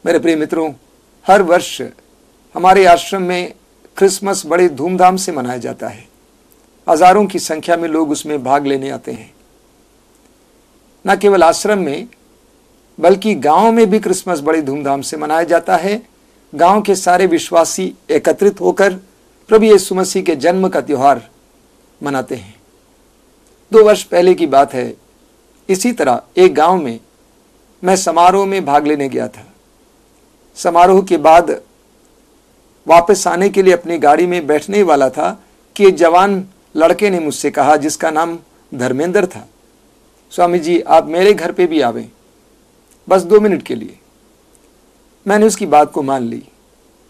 मेरे प्रिय मित्रों, हर वर्ष हमारे आश्रम में क्रिसमस बड़े धूमधाम से मनाया जाता है। हजारों की संख्या में लोग उसमें भाग लेने आते हैं। न केवल आश्रम में बल्कि गांव में भी क्रिसमस बड़ी धूमधाम से मनाया जाता है। गांव के सारे विश्वासी एकत्रित होकर प्रभु यीशु मसीह के जन्म का त्योहार मनाते हैं। 2 वर्ष पहले की बात है, इसी तरह एक गांव में मैं समारोह में भाग लेने गया था। समारोह के बाद वापस आने के लिए अपनी गाड़ी में बैठने वाला था कि एक जवान लड़के ने मुझसे कहा, जिसका नाम धर्मेंद्र था, स्वामी जी आप मेरे घर पे भी आवें, बस 2 मिनट के लिए। मैंने उसकी बात को मान ली।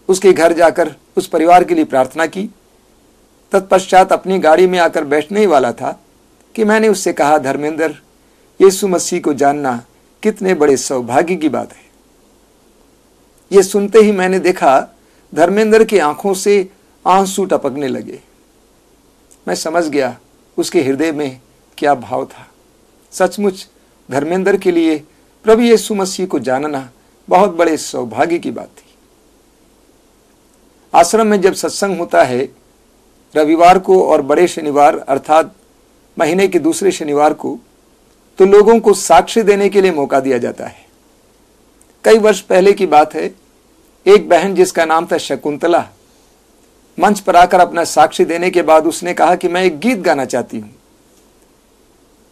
उसके घर जाकर उस परिवार के लिए प्रार्थना की। तत्पश्चात अपनी गाड़ी में आकर बैठने ही वाला था कि मैंने उससे कहा, धर्मेंद्र, यीशु मसीह को जानना कितने बड़े सौभाग्य की बात है। ये सुनते ही मैंने देखा धर्मेंद्र की आंखों से आंसू टपकने लगे। मैं समझ गया उसके हृदय में क्या भाव था। सचमुच धर्मेंद्र के लिए प्रभु यीशु मसीह को जानना बहुत बड़े सौभाग्य की बात थी। आश्रम में जब सत्संग होता है रविवार को और बड़े शनिवार अर्थात महीने के दूसरे शनिवार को, तो लोगों को साक्ष्य देने के लिए मौका दिया जाता है। कई वर्ष पहले की बात है, एक बहन जिसका नाम था शकुंतला, मंच पर आकर अपना साक्ष्य देने के बाद उसने कहा कि मैं एक गीत गाना चाहती हूं।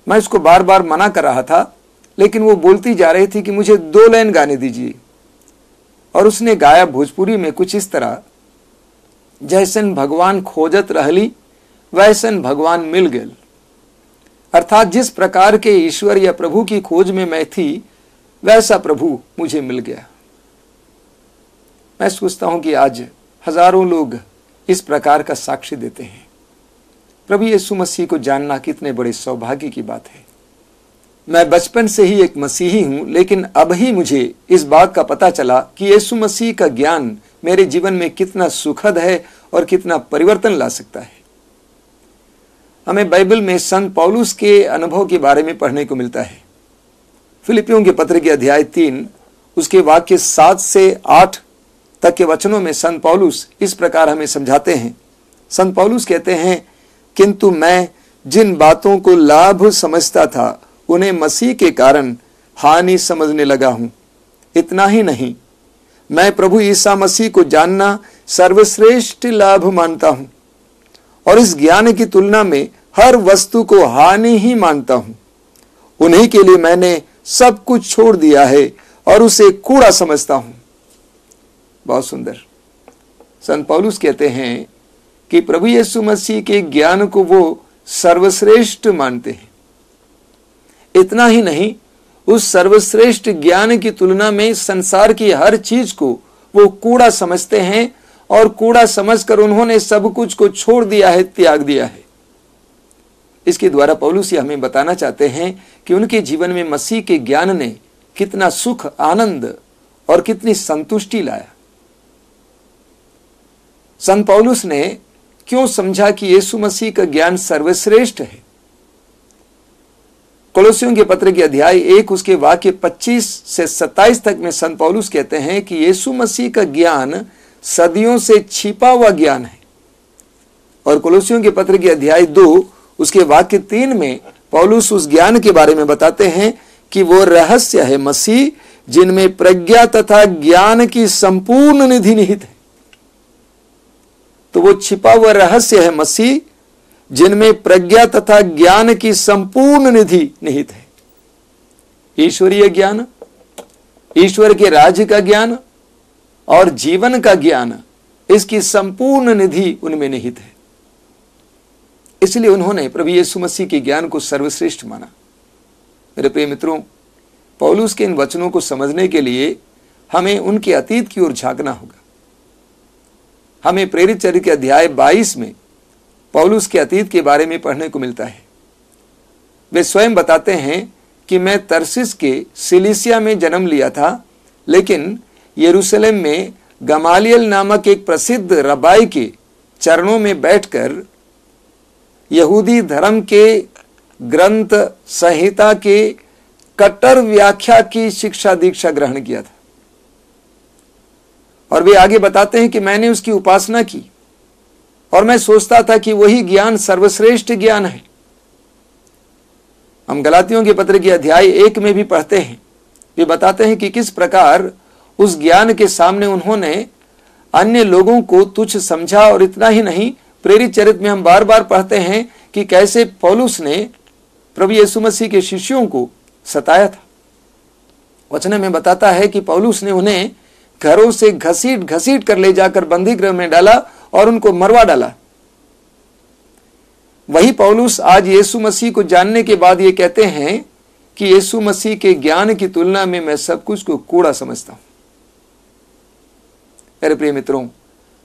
मैं उसको बार बार मना कर रहा था, लेकिन वो बोलती जा रही थी कि मुझे 2 लाइन गाने दीजिए। और उसने गाया भोजपुरी में कुछ इस तरह, जैसन भगवान खोजत रहली वैसन भगवान मिल गए। अर्थात जिस प्रकार के ईश्वर या प्रभु की खोज में मैं थी वैसा प्रभु मुझे मिल गया। मैं सोचता हूं कि आज हजारों लोग इस प्रकार का साक्ष्य देते हैं। प्रभु यीशु मसीह को जानना कितने बड़े सौभाग्य की बात है। मैं बचपन से ही एक मसीही हूं, लेकिन अब ही मुझे इस बात का पता चला कि यीशु मसीह का ज्ञान मेरे जीवन में कितना सुखद है और कितना परिवर्तन ला सकता है। हमें बाइबल में संत पौलुस के अनुभव के बारे में पढ़ने को मिलता है। फिलिपियों के पत्र के अध्याय 3 उसके वाक्य 7 से 8 तक के वचनों में संत पौलुस इस प्रकार हमें समझाते हैं। संत पौलुस कहते हैं, किंतु मैं जिन बातों को लाभ समझता था उन्हें मसीह के कारण हानि समझने लगा हूं। इतना ही नहीं, मैं प्रभु ईसा मसीह को जानना सर्वश्रेष्ठ लाभ मानता हूं और इस ज्ञान की तुलना में हर वस्तु को हानि ही मानता हूं। उन्हीं के लिए मैंने सब कुछ छोड़ दिया है और उसे कूड़ा समझता हूं। बहुत सुंदर। संत पौलुस कहते हैं कि प्रभु यीशु मसीह के ज्ञान को वो सर्वश्रेष्ठ मानते हैं। इतना ही नहीं, उस सर्वश्रेष्ठ ज्ञान की तुलना में संसार की हर चीज को वो कूड़ा समझते हैं और कूड़ा समझकर उन्होंने सब कुछ को छोड़ दिया है, त्याग दिया है। इसके द्वारा पौलुस ये हमें बताना चाहते हैं कि उनके जीवन में मसीह के ज्ञान ने कितना सुख, आनंद और कितनी संतुष्टि लाया। संत पौलुस ने क्यों समझा कि यीशु मसीह का ज्ञान सर्वश्रेष्ठ है? कोलोसियों के पत्र के अध्याय 1 उसके वाक्य 25 से 27 तक में संत पौलुस कहते हैं कि यीशु मसीह का ज्ञान सदियों से छिपा हुआ ज्ञान है। और कोलोसियों के पत्र के अध्याय 2 उसके वाक्य 3 में पौलुस उस ज्ञान के बारे में बताते हैं कि वो रहस्य है मसीह, जिनमें प्रज्ञा तथा ज्ञान की संपूर्ण निधि निहित है। तो वो छिपा हुआ रहस्य है मसीह, जिनमें प्रज्ञा तथा ज्ञान की संपूर्ण निधि निहित है। ईश्वरीय ज्ञान, ईश्वर के राज्य का ज्ञान और जीवन का ज्ञान, इसकी संपूर्ण निधि उनमें निहित है। इसलिए उन्होंने प्रभु यीशु मसीह के ज्ञान को सर्वश्रेष्ठ माना। मेरे प्रिय मित्रों, पौलुस के इन वचनों को समझने के लिए हमें उनके अतीत की ओर झांकना होगा। हमें प्रेरित चर्य के अध्याय 22 में पौलुस के अतीत के बारे में पढ़ने को मिलता है। वे स्वयं बताते हैं कि मैं तरसिस के सिलिसिया में जन्म लिया था, लेकिन यरूशलेम में गमालियल नामक एक प्रसिद्ध रबाई के चरणों में बैठकर यहूदी धर्म के ग्रंथ संहिता के कट्टर व्याख्या की शिक्षा दीक्षा ग्रहण किया था। और वे आगे बताते हैं कि मैंने उसकी उपासना की और मैं सोचता था कि वही ज्ञान सर्वश्रेष्ठ ज्ञान है। हम गलातियों के पत्र के अध्याय 1 में भी पढ़ते हैं, वे बताते हैं कि किस प्रकार उस ज्ञान के सामने उन्होंने अन्य लोगों को तुच्छ समझा। और इतना ही नहीं, प्रेरित चरित्र में हम बार बार पढ़ते हैं कि कैसे पौलुस ने प्रभु यीशु मसीह के शिष्यों को सताया था। वचन में बताता है कि पौलुस ने उन्हें घरों से घसीट घसीट कर ले जाकर बंदी गृह में डाला और उनको मरवा डाला। वही पौलुस आज यीशु मसीह को जानने के बाद ये कहते हैं कि यीशु मसीह के ज्ञान की तुलना में मैं सब कुछ को कूड़ा समझता हूं। मेरे प्रिय मित्रों,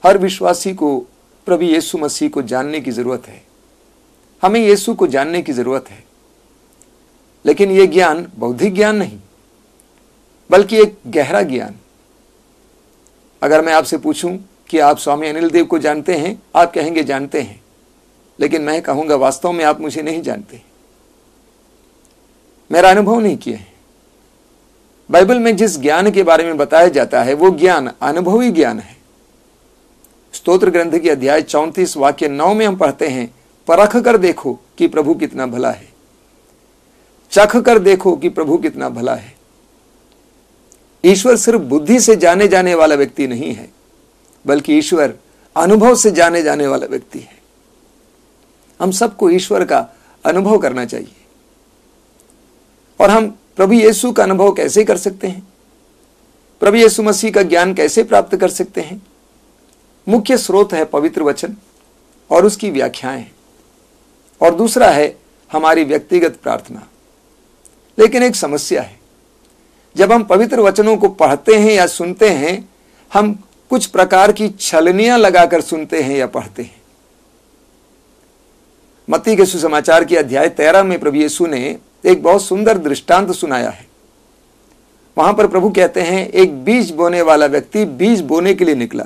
हर विश्वासी को प्रभु यीशु मसीह को जानने की जरूरत है। हमें यीशु को जानने की जरूरत है, लेकिन यह ज्ञान बौद्धिक ज्ञान नहीं, बल्कि एक गहरा ज्ञान। अगर मैं आपसे पूछूं कि आप स्वामी अनिल देव को जानते हैं, आप कहेंगे जानते हैं, लेकिन मैं कहूंगा वास्तव में आप मुझे नहीं जानते, मेरा अनुभव नहीं किया है। बाइबल में जिस ज्ञान के बारे में बताया जाता है वो ज्ञान अनुभवी ज्ञान है। स्तोत्र ग्रंथ के अध्याय 34 वाक्य 9 में हम पढ़ते हैं, परख कर देखो कि प्रभु कितना भला है, चख कर देखो कि प्रभु कितना भला है। ईश्वर सिर्फ बुद्धि से जाने जाने वाला व्यक्ति नहीं है, बल्कि ईश्वर अनुभव से जाने जाने वाला व्यक्ति है। हम सबको ईश्वर का अनुभव करना चाहिए। और हम प्रभु यीशु का अनुभव कैसे कर सकते हैं? प्रभु यीशु मसीह का ज्ञान कैसे प्राप्त कर सकते हैं? मुख्य स्रोत है पवित्र वचन और उसकी व्याख्याएं, और दूसरा है हमारी व्यक्तिगत प्रार्थना। लेकिन एक समस्या है, जब हम पवित्र वचनों को पढ़ते हैं या सुनते हैं, हम कुछ प्रकार की छलनियां लगाकर सुनते हैं या पढ़ते हैं। मत्ती के सुसमाचार के अध्याय 13 में प्रभु यीशु ने एक बहुत सुंदर दृष्टांत सुनाया है। वहां पर प्रभु कहते हैं, एक बीज बोने वाला व्यक्ति बीज बोने के लिए निकला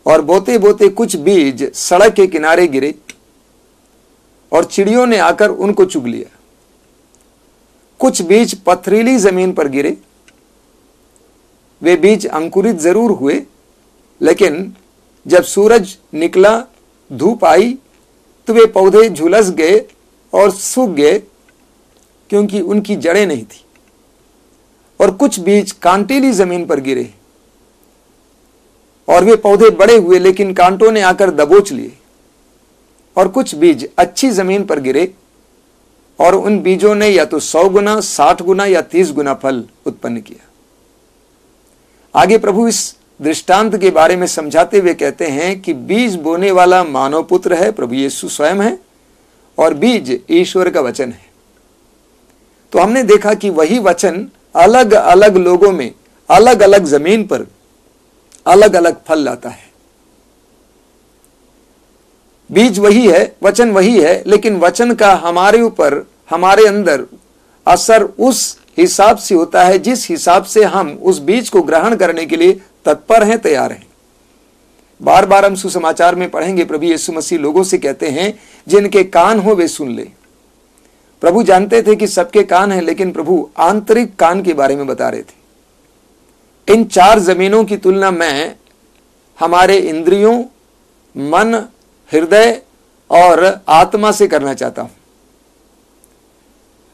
और बोते बोते कुछ बीज सड़क के किनारे गिरे और चिड़ियों ने आकर उनको चुग लिया। कुछ बीज पथरीली जमीन पर गिरे, वे बीज अंकुरित जरूर हुए, लेकिन जब सूरज निकला, धूप आई, तो वे पौधे झुलस गए और सूख गए, क्योंकि उनकी जड़ें नहीं थी। और कुछ बीज कांटेली जमीन पर गिरे और वे पौधे बड़े हुए, लेकिन कांटों ने आकर दबोच लिए। और कुछ बीज अच्छी जमीन पर गिरे और उन बीजों ने या तो 100 गुना, 60 गुना या 30 गुना फल उत्पन्न किया। आगे प्रभु इस दृष्टांत के बारे में समझाते हुए कहते हैं कि बीज बोने वाला मानव पुत्र है, प्रभु यीशु स्वयं है, और बीज ईश्वर का वचन है। तो हमने देखा कि वही वचन अलग अलग लोगों में, अलग अलग जमीन पर अलग अलग फल लाता है। बीज वही है, वचन वही है, लेकिन वचन का हमारे ऊपर, हमारे अंदर असर उस हिसाब से होता है जिस हिसाब से हम उस बीज को ग्रहण करने के लिए तत्पर हैं, तैयार हैं। बार बार हम सुसमाचार में पढ़ेंगे, प्रभु यीशु मसीह लोगों से कहते हैं, जिनके कान हो वे सुन ले। प्रभु जानते थे कि सबके कान हैं, लेकिन प्रभु आंतरिक कान के बारे में बता रहे थे। इन 4 जमीनों की तुलना मैं हमारे इंद्रियों, मन, हृदय और आत्मा से करना चाहता हूं।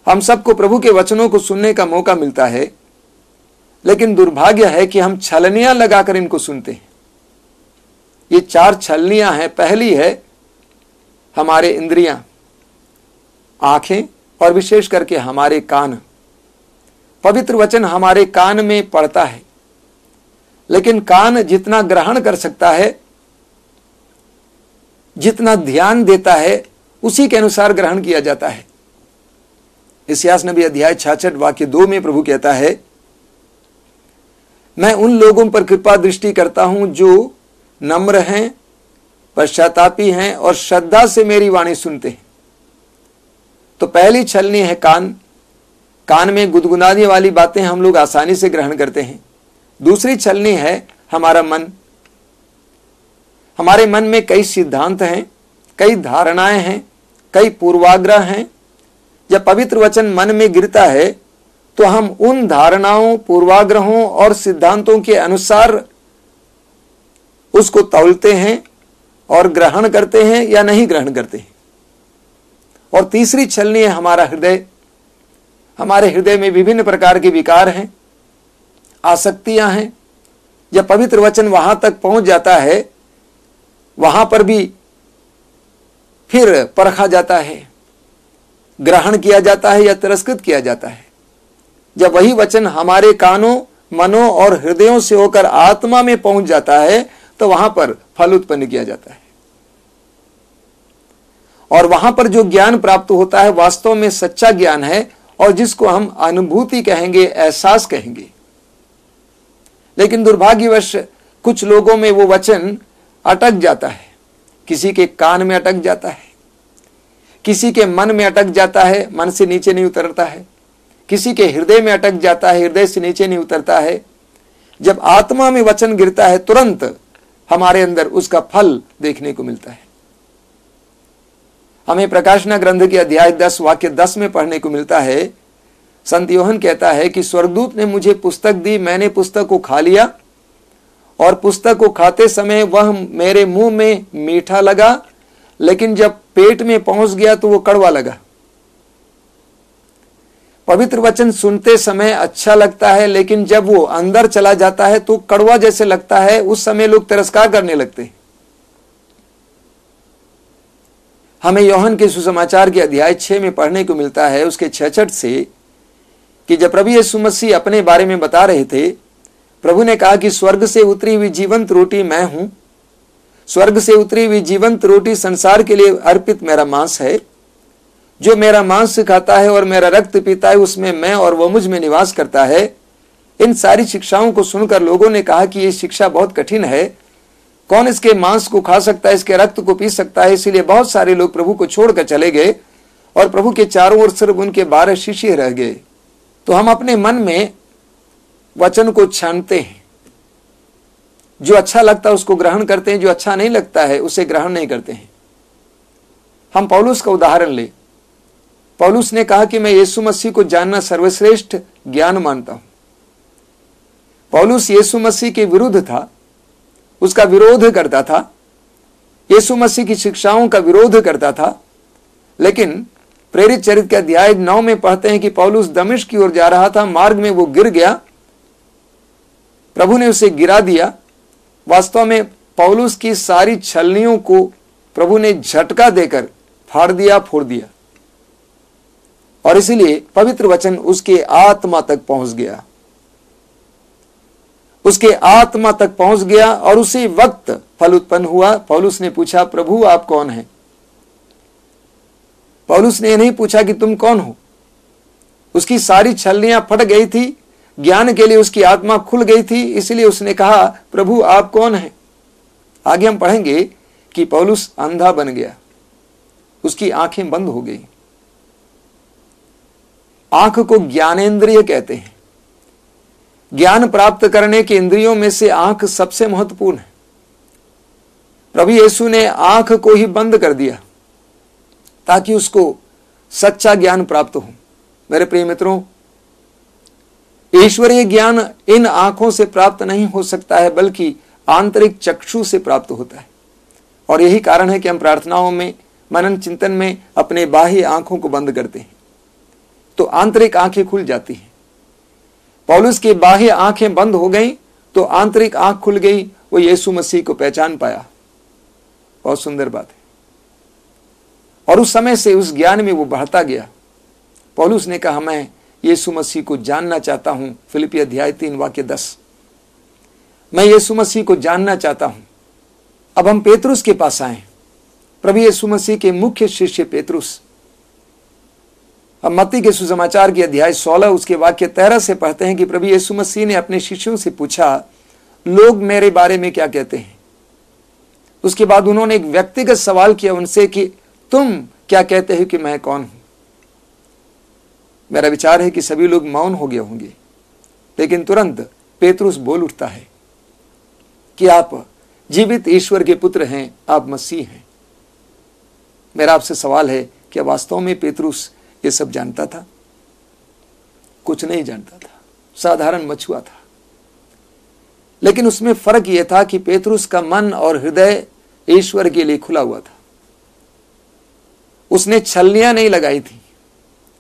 हम सबको प्रभु के वचनों को सुनने का मौका मिलता है, लेकिन दुर्भाग्य है कि हम छलनियां लगाकर इनको सुनते हैं। ये 4 छलनियां हैं। पहली है हमारे इंद्रियां, आंखें और विशेष करके हमारे कान। पवित्र वचन हमारे कान में पड़ता है, लेकिन कान जितना ग्रहण कर सकता है, जितना ध्यान देता है, उसी के अनुसार ग्रहण किया जाता है। इस्यास नबी अध्याय 66 वाक्य 2 में प्रभु कहता है, मैं उन लोगों पर कृपा दृष्टि करता हूं जो नम्र हैं, पश्चातापी हैं और श्रद्धा से मेरी वाणी सुनते हैं। तो पहली छलनी है कान। कान में गुदगुदाने वाली बातें हम लोग आसानी से ग्रहण करते हैं। दूसरी छलनी है हमारा मन। हमारे मन में कई सिद्धांत हैं, कई धारणाएं हैं, कई पूर्वाग्रह हैं। जब पवित्र वचन मन में गिरता है तो हम उन धारणाओं, पूर्वाग्रहों और सिद्धांतों के अनुसार उसको तौलते हैं और ग्रहण करते हैं या नहीं ग्रहण करते हैं। और तीसरी छलनी है हमारा हृदय। हमारे हृदय में विभिन्न प्रकार के विकार हैं, आसक्तियां हैं। जब पवित्र वचन वहां तक पहुंच जाता है, वहां पर भी फिर परखा जाता है, ग्रहण किया जाता है या तिरस्कृत किया जाता है। जब वही वचन हमारे कानों, मनों और हृदयों से होकर आत्मा में पहुंच जाता है, तो वहां पर फल उत्पन्न किया जाता है। और वहां पर जो ज्ञान प्राप्त होता है वास्तव में सच्चा ज्ञान है, और जिसको हम अनुभूति कहेंगे, एहसास कहेंगे। लेकिन दुर्भाग्यवश कुछ लोगों में वो वचन अटक जाता है। किसी के कान में अटक जाता है, किसी के मन में अटक जाता है, मन से नीचे नहीं उतरता है, किसी के हृदय में अटक जाता है, हृदय से नीचे नहीं उतरता है। जब आत्मा में वचन गिरता है, तुरंत हमारे अंदर उसका फल देखने को मिलता है। हमें प्रकाशना ग्रंथ के अध्याय 10 वाक्य 10 में पढ़ने को मिलता है, संत यूहन्ना कहता है कि स्वर्गदूत ने मुझे पुस्तक दी, मैंने पुस्तक को खा लिया, और पुस्तक को खाते समय वह मेरे मुंह में मीठा लगा, लेकिन जब पेट में पहुंच गया तो वो कड़वा लगा। पवित्र वचन सुनते समय अच्छा लगता है, लेकिन जब वो अंदर चला जाता है तो कड़वा जैसे लगता है। उस समय लोग तिरस्कार करने लगते हैं। हमें यूहन्ना के सुसमाचार के अध्याय 6 में पढ़ने को मिलता है, उसके 66 से, कि जब प्रभु यीशु मसीह अपने बारे में बता रहे थे, प्रभु ने कहा कि स्वर्ग से उतरी हुई जीवंत रोटी मैं हूं। स्वर्ग से उतरी हुई जीवंत रोटी संसार के लिए अर्पित मेरा मांस है। जो मेरा मांस खाता है और मेरा रक्त पीता है, उसमें मैं और वह मुझ में निवास करता है। इन सारी शिक्षाओं को सुनकर लोगों ने कहा कि यह शिक्षा बहुत कठिन है, कौन इसके मांस को खा सकता है, इसके रक्त को पी सकता है। इसीलिए बहुत सारे लोग प्रभु को छोड़कर चले गए और प्रभु के चारों ओर सिर्फ उनके 12 शिष्य रह गए। तो हम अपने मन में वचन को छानते हैं, जो अच्छा लगता है उसको ग्रहण करते हैं, जो अच्छा नहीं लगता है उसे ग्रहण नहीं करते हैं। हम पौलुस का उदाहरण ले। पौलुस ने कहा कि मैं यीशु मसीह को जानना सर्वश्रेष्ठ ज्ञान मानता हूं। पौलुस यीशु मसीह के विरुद्ध था, उसका विरोध करता था, यीशु मसीह की शिक्षाओं का विरोध करता था। लेकिन प्रेरित चरित्र के अध्याय 9 में पढ़ते हैं कि पौलुस दमिश्क की ओर जा रहा था, मार्ग में वो गिर गया, प्रभु ने उसे गिरा दिया। वास्तव में पौलुस की सारी छलनियों को प्रभु ने झटका देकर फाड़ दिया, फोड़ दिया, और इसीलिए पवित्र वचन उसके आत्मा तक पहुंच गया, उसके आत्मा तक पहुंच गया, और उसी वक्त फल उत्पन्न हुआ। पौलुस ने पूछा, प्रभु आप कौन हैं? पौलुस ने नहीं पूछा कि तुम कौन हो। उसकी सारी छलनियां फट गई थी, ज्ञान के लिए उसकी आत्मा खुल गई थी, इसलिए उसने कहा, प्रभु आप कौन हैं? आगे हम पढ़ेंगे कि पौलुस अंधा बन गया, उसकी आंखें बंद हो गई। आंख को ज्ञानेंद्रिय कहते हैं। ज्ञान प्राप्त करने के इंद्रियों में से आंख सबसे महत्वपूर्ण है। प्रभु यीशु ने आंख को ही बंद कर दिया ताकि उसको सच्चा ज्ञान प्राप्त हो। मेरे प्रिय मित्रों, ईश्वरीय ज्ञान इन आंखों से प्राप्त नहीं हो सकता है, बल्कि आंतरिक चक्षु से प्राप्त होता है। और यही कारण है कि हम प्रार्थनाओं में, मनन चिंतन में अपने बाह्य आंखों को बंद करते हैं, तो आंतरिक आंखें खुल जाती हैं। पौलुस की बाह्य आंखें बंद हो गई तो आंतरिक आंख खुल गई, वो यीशु मसीह को पहचान पाया। बहुत सुंदर बात है। और उस समय से उस ज्ञान में वो बढ़ता गया। पौलुस ने कहा, मैं यीशु मसीह को जानना चाहता हूं। फिलिपी अध्याय 3 वाक्य 10, मैं यीशु मसीह को जानना चाहता हूं। अब हम पेतरुस के पास आए, प्रभु यीशु मसीह के मुख्य शिष्य पेतरुस। हम मत्ती के सुसमाचार के अध्याय 16 उसके वाक्य 13 से पढ़ते हैं कि प्रभु यीशु मसीह ने अपने शिष्यों से पूछा, लोग मेरे बारे में क्या कहते हैं? उसके बाद उन्होंने एक व्यक्तिगत सवाल किया उनसे कि तुम क्या कहते हो कि मैं कौन हूं? मेरा विचार है कि सभी लोग मौन हो गए होंगे, लेकिन तुरंत पेतरुस बोल उठता है कि आप जीवित ईश्वर के पुत्र हैं, आप मसीह हैं। मेरा आपसे सवाल है, क्या वास्तव में पेतरुस ये सब जानता था? कुछ नहीं जानता था, साधारण मछुआ था। लेकिन उसमें फर्क यह था कि पेतरुस का मन और हृदय ईश्वर के लिए खुला हुआ था। उसने छलनियां नहीं लगाई थी,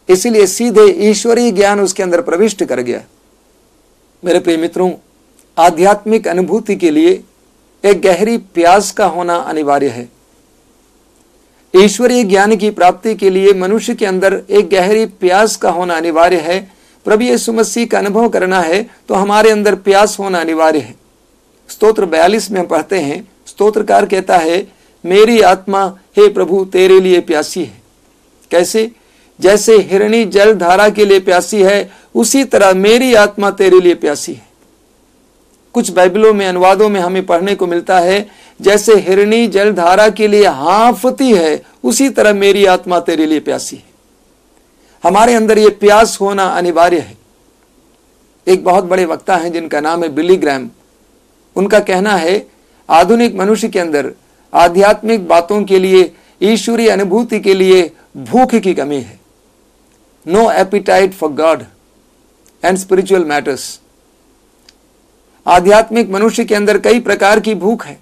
इसीलिए सीधे ईश्वरीय ज्ञान उसके अंदर प्रविष्ट कर गया। मेरे प्रिय मित्रों, आध्यात्मिक अनुभूति के लिए एक गहरी प्यास का होना अनिवार्य है। ईश्वरीय ज्ञान की प्राप्ति के लिए मनुष्य के अंदर एक गहरी प्यास का होना अनिवार्य है। प्रभु यीशु मसीह का अनुभव करना है तो हमारे अंदर प्यास होना अनिवार्य है। स्तोत्र 42 में हम पढ़ते हैं, स्तोत्रकार कहता है, मेरी आत्मा हे प्रभु तेरे लिए प्यासी है। कैसे? जैसे हिरणी जल धारा के लिए प्यासी है, उसी तरह मेरी आत्मा तेरे लिए प्यासी है। कुछ बाइबलों में, अनुवादों में हमें पढ़ने को मिलता है, जैसे हिरणी जल धारा के लिए हाँफती है, उसी तरह मेरी आत्मा तेरे लिए प्यासी है। हमारे अंदर ये प्यास होना अनिवार्य है। एक बहुत बड़े वक्ता हैं जिनका नाम है बिली ग्रैम। उनका कहना है, आधुनिक मनुष्य के अंदर आध्यात्मिक बातों के लिए, ईश्वरीय अनुभूति के लिए भूख की कमी है। No appetite for God and spiritual matters. आध्यात्मिक मनुष्य के अंदर कई प्रकार की भूख है।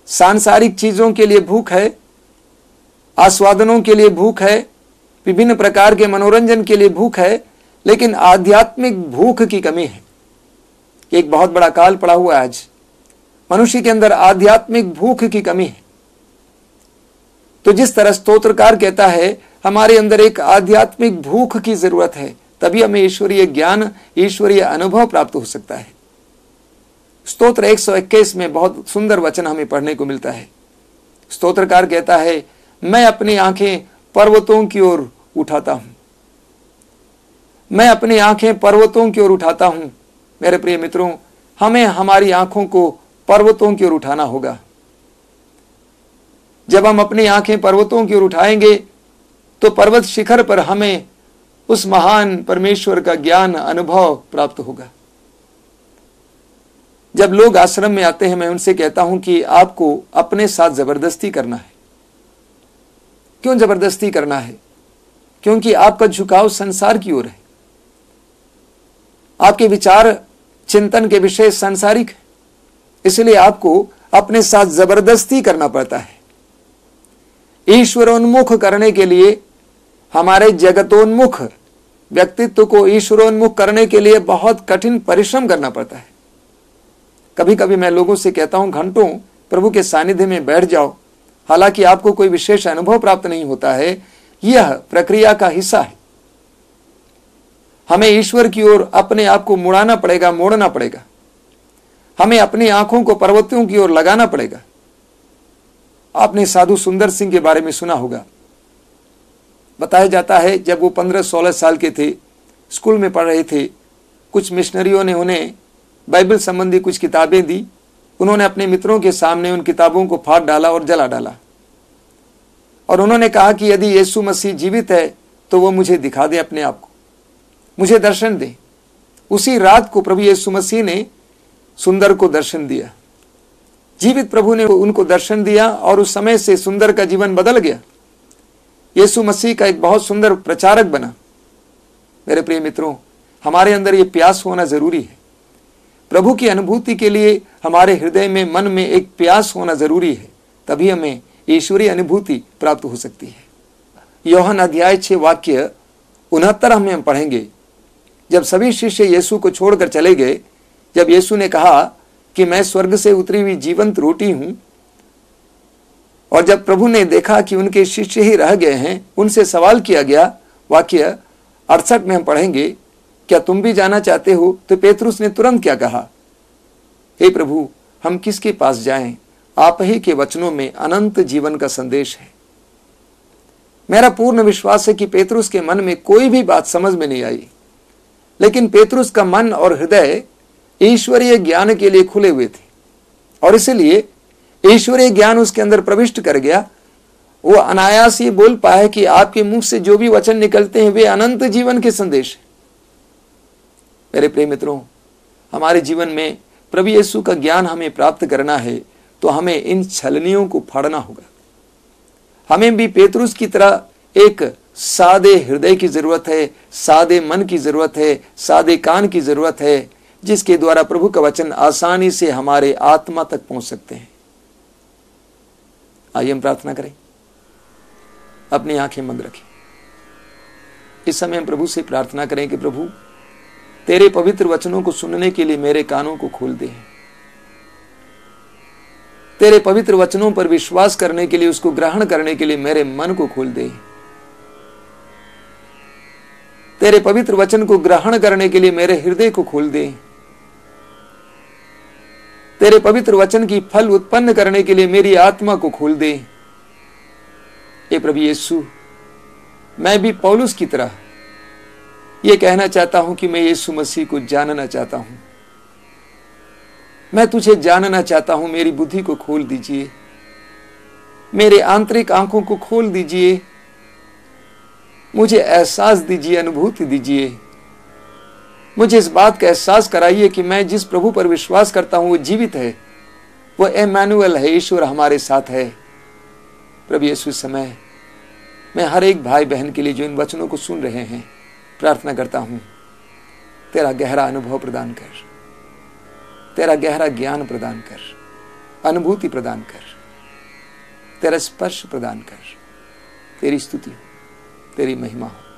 सांसारिक चीजों के लिए भूख है, आस्वादनों के लिए भूख है, विभिन्न प्रकार के मनोरंजन के लिए भूख है, लेकिन आध्यात्मिक भूख की कमी है। एक बहुत बड़ा काल पड़ा हुआ है आज। मनुष्य के अंदर आध्यात्मिक भूख की कमी है। तो जिस तरह स्तोत्रकार कहता है, हमारे अंदर एक आध्यात्मिक भूख की जरूरत है, तभी हमें ईश्वरीय ज्ञान, ईश्वरीय अनुभव प्राप्त हो सकता है। स्तोत्र 121 में बहुत सुंदर वचन हमें पढ़ने को मिलता है। स्तोत्रकार कहता है, मैं अपनी आंखें पर्वतों की ओर उठाता हूं। मैं अपनी आंखें पर्वतों की ओर उठाता हूं। मेरे प्रिय मित्रों, हमें हमारी आंखों को पर्वतों की ओर उठाना होगा। जब हम अपनी आंखें पर्वतों की ओर उठाएंगे तो पर्वत शिखर पर हमें उस महान परमेश्वर का ज्ञान, अनुभव प्राप्त होगा। जब लोग आश्रम में आते हैं, मैं उनसे कहता हूं कि आपको अपने साथ जबरदस्ती करना है। क्यों जबरदस्ती करना है? क्योंकि आपका झुकाव संसार की ओर है। आपके विचार, चिंतन के विषय सांसारिक है, इसलिए आपको अपने साथ जबरदस्ती करना पड़ता है। ईश्वरोन्मुख करने के लिए, हमारे जगतोन्मुख व्यक्तित्व को ईश्वरोन्मुख करने के लिए बहुत कठिन परिश्रम करना पड़ता है। कभी कभी मैं लोगों से कहता हूं, घंटों प्रभु के सानिध्य में बैठ जाओ, हालांकि आपको कोई विशेष अनुभव प्राप्त नहीं होता है। यह प्रक्रिया का हिस्सा है। हमें ईश्वर की ओर अपने आप को मुड़ाना पड़ेगा, मोड़ना पड़ेगा। हमें अपनी आंखों को पर्वतों की ओर लगाना पड़ेगा। आपने साधु सुंदर सिंह के बारे में सुना होगा। बताया जाता है, जब वो 15-16 साल के थे, स्कूल में पढ़ रहे थे, कुछ मिशनरियों ने उन्हें बाइबल संबंधी कुछ किताबें दी। उन्होंने अपने मित्रों के सामने उन किताबों को फाड़ डाला और जला डाला, और उन्होंने कहा कि यदि यीशु मसीह जीवित है तो वो मुझे दिखा दे, अपने आप को मुझे दर्शन दे। उसी रात को प्रभु यीशु मसीह ने सुंदर को दर्शन दिया। जीवित प्रभु ने उनको दर्शन दिया और उस समय से सुंदर का जीवन बदल गया। यीशु मसीह का एक बहुत सुंदर प्रचारक बना। मेरे प्रिय मित्रों, हमारे अंदर ये प्यास होना जरूरी है। प्रभु की अनुभूति के लिए हमारे हृदय में, मन में एक प्यास होना जरूरी है, तभी हमें ईश्वरीय अनुभूति प्राप्त हो सकती है। यूहन्ना अध्याय 6 वाक्य 69 में हम पढ़ेंगे। जब सभी शिष्य यीशु को छोड़कर चले गए, जब यीशु ने कहा कि मैं स्वर्ग से उतरी हुई जीवंत रोटी हूं, और जब प्रभु ने देखा कि उनके शिष्य ही रह गए हैं, उनसे सवाल किया गया। वाक्य 68 में हम पढ़ेंगे, क्या तुम भी जाना चाहते हो? तो पेतरुस ने तुरंत क्या कहा? हे प्रभु, हम किसके पास जाएं? आप ही के वचनों में अनंत जीवन का संदेश है। मेरा पूर्ण विश्वास है कि पेतरुस के मन में कोई भी बात समझ में नहीं आई, लेकिन पेतरुस का मन और हृदय ईश्वरीय ज्ञान के लिए खुले हुए थे, और इसलिए ईश्वरीय ज्ञान उसके अंदर प्रविष्ट कर गया। वो अनायास ही बोल पाया कि आपके मुंह से जो भी वचन निकलते हैं वे अनंत जीवन के संदेश हैं। मेरे प्रिय मित्रों, हमारे जीवन में प्रभु यीशु का ज्ञान हमें प्राप्त करना है तो हमें इन छलनियों को फाड़ना होगा। हमें भी पेतरुस की तरह एक सादे हृदय की जरूरत है, सादे मन की जरूरत है, सादे कान की जरूरत है, जिसके द्वारा प्रभु का वचन आसानी से हमारे आत्मा तक पहुंच सकते हैं। आइए हम प्रार्थना करें, अपनी आंखें बंद रखें। इस समय हम प्रभु से प्रार्थना करें कि प्रभु तेरे पवित्र वचनों को सुनने के लिए मेरे कानों को खोल दे, तेरे पवित्र वचनों पर विश्वास करने के लिए, उसको ग्रहण करने के लिए मेरे मन को खोल दे, तेरे पवित्र वचन को ग्रहण करने के लिए मेरे हृदय को खोल दे, तेरे पवित्र वचन की फल उत्पन्न करने के लिए मेरी आत्मा को खोल दे। हे प्रभु यीशु, मैं भी पौलुस की तरह यह कहना चाहता हूं कि मैं यीशु मसीह को जानना चाहता हूं, मैं तुझे जानना चाहता हूं। मेरी बुद्धि को खोल दीजिए, मेरे आंतरिक आंखों को खोल दीजिए, मुझे एहसास दीजिए, अनुभूति दीजिए, मुझे इस बात का एहसास कराइए कि मैं जिस प्रभु पर विश्वास करता हूं वो जीवित है, वो इम्मानुएल है, ईश्वर हमारे साथ है। प्रभु यीशु, समय मैं हर एक भाई बहन के लिए जो इन वचनों को सुन रहे हैं प्रार्थना करता हूं, तेरा गहरा अनुभव प्रदान कर, तेरा गहरा ज्ञान प्रदान कर, अनुभूति प्रदान कर, तेरा स्पर्श प्रदान कर। तेरी स्तुति हो, तेरी महिमा हो।